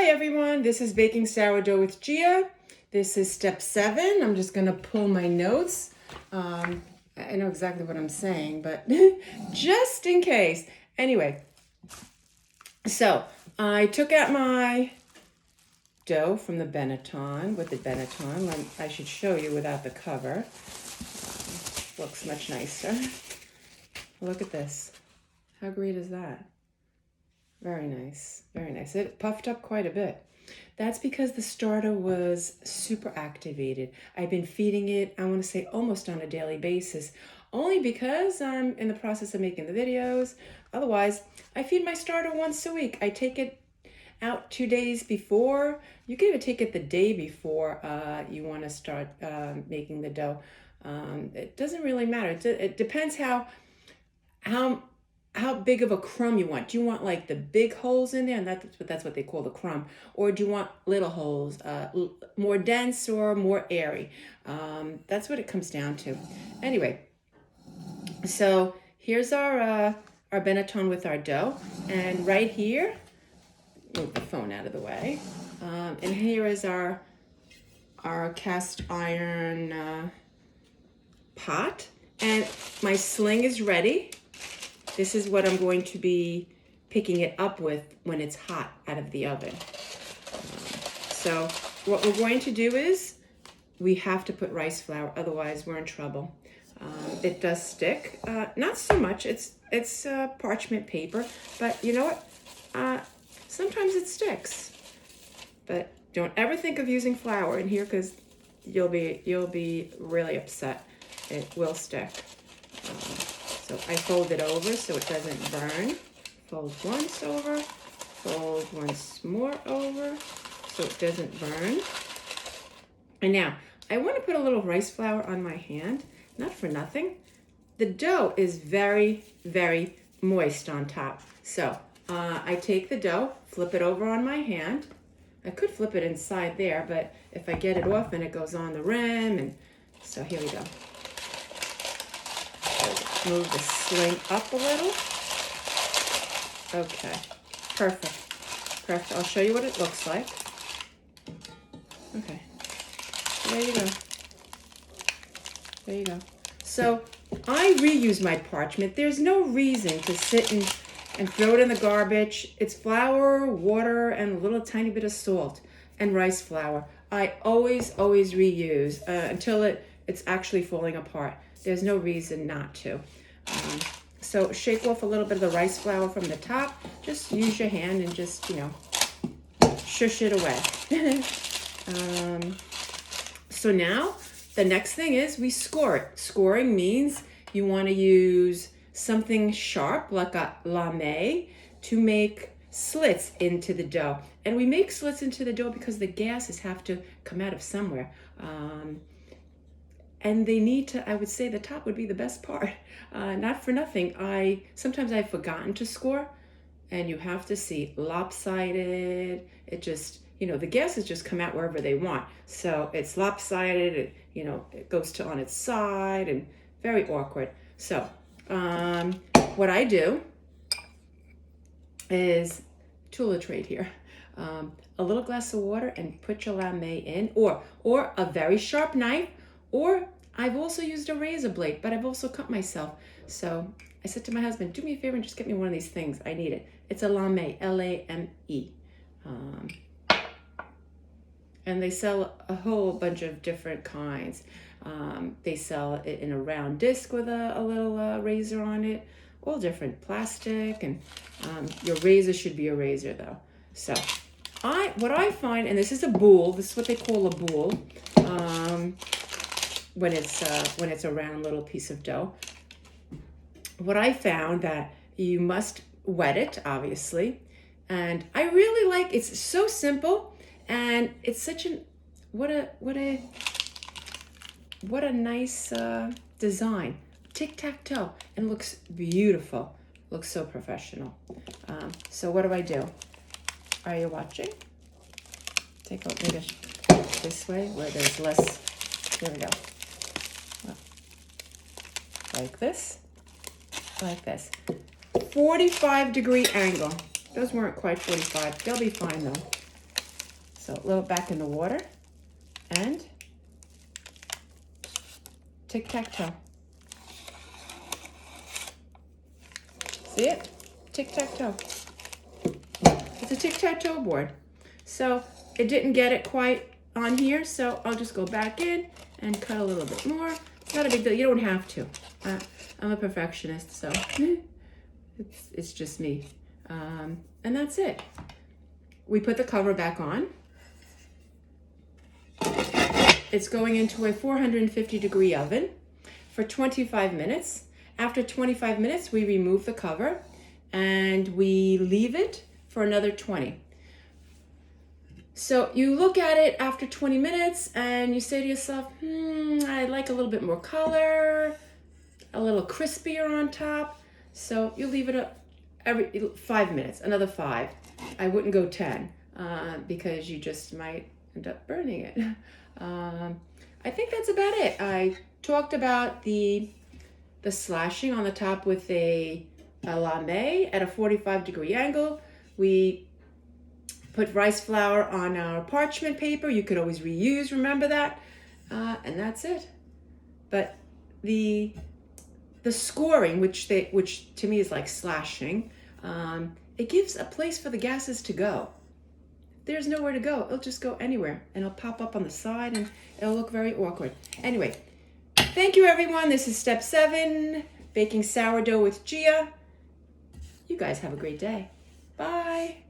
Hi everyone, this is Baking Sourdough with Gia. This is step 7. I'm just going to pull my notes. I know exactly what I'm saying, but just in case. Anyway, so I took out my dough from the Benetton with the Benetton. I should show you without the cover. Looks much nicer. Look at this. How great is that? Very nice, very nice. It puffed up quite a bit. That's because the starter was super activated. I've been feeding it, I want to say almost on a daily basis, only because I'm in the process of making the videos. Otherwise, I feed my starter once a week. I take it out 2 days before. You can even take it the day before you want to start making the dough. It doesn't really matter. It depends how big of a crumb you want. Do you want like the big holes in there, and that's what they call the crumb, or do you want little holes, more dense or more airy? That's what it comes down to. Anyway, so here's our Benetton with our dough, and right here, move the phone out of the way, and here is our cast iron pot, and my sling is ready. This is what I'm going to be picking it up with when it's hot out of the oven. So what we're going to do is we have to put rice flour, otherwise we're in trouble. It does stick, not so much. It's parchment paper, but you know what? Sometimes it sticks. But don't ever think of using flour in here because you'll be really upset. It will stick. So I fold it over so it doesn't burn. Fold once over, fold once more over so it doesn't burn. And now, I want to put a little rice flour on my hand, not for nothing. The dough is very, very moist on top. So I take the dough, flip it over on my hand. I could flip it inside there, but if I get it off and it goes on the rim, and so here we go. Move the sling up a little. Okay, perfect, perfect. I'll show you what it looks like. Okay, there you go. There you go. So I reuse my parchment. There's no reason to sit and throw it in the garbage. It's flour, water, and a little tiny bit of salt and rice flour. I always reuse until it's actually falling apart. There's no reason not to. So shake off a little bit of the rice flour from the top. Just use your hand and just, shush it away. So now the next thing is we score it. Scoring means you want to use something sharp like a lame to make slits into the dough. And we make slits into the dough because the gases have to come out of somewhere. And they need to, I would say the top would be the best part. Not for nothing, sometimes I've forgotten to score, and you have to see lopsided. It just, the gases just come out wherever they want. So it's lopsided, it goes on its side, and very awkward. So what I do is tool of trade here. A little glass of water and put your lame in, or a very sharp knife, or I've also used a razor blade, but I've also cut myself. So I said to my husband, do me a favor and just get me one of these things. I need it. It's a lame, L-A-M-E. And they sell a whole bunch of different kinds. They sell it in a round disc with a little razor on it. All different plastic, and your razor should be a razor though. So what I find, and this is a boule, this is what they call a boule, when it's a round little piece of dough. What I found that you must wet it, obviously, and I really like, it's so simple, and it's such what a nice design. Tic-tac-toe, and looks beautiful. Looks so professional. So what do? Are you watching? Take a maybe this way where there's less. Here we go. Like this. 45-degree angle. Those weren't quite 45. They'll be fine though. So a little back in the water and tic-tac-toe. See it? Tic-tac-toe. It's a tic-tac-toe board. So it didn't get it quite on here, so I'll just go back in and cut a little bit more. It's not a big deal. You don't have to. I'm a perfectionist, so it's just me. And that's it. We put the cover back on. It's going into a 450-degree oven for 25 minutes. After 25 minutes, we remove the cover and we leave it for another 20. So you look at it after 20 minutes and you say to yourself, I'd like a little bit more color, a little crispier on top. So you leave it up every 5 minutes, another 5. I wouldn't go 10 because you just might end up burning it. I think that's about it. I talked about the slashing on the top with a lame at a 45-degree angle. We put rice flour on our parchment paper. You could always reuse, remember that? And that's it. But the scoring, which to me is like slashing, it gives a place for the gases to go. If there's nowhere to go, it'll just go anywhere and it'll pop up on the side and it'll look very awkward. Anyway, thank you everyone. This is step 7, baking sourdough with Gia. You guys have a great day. Bye.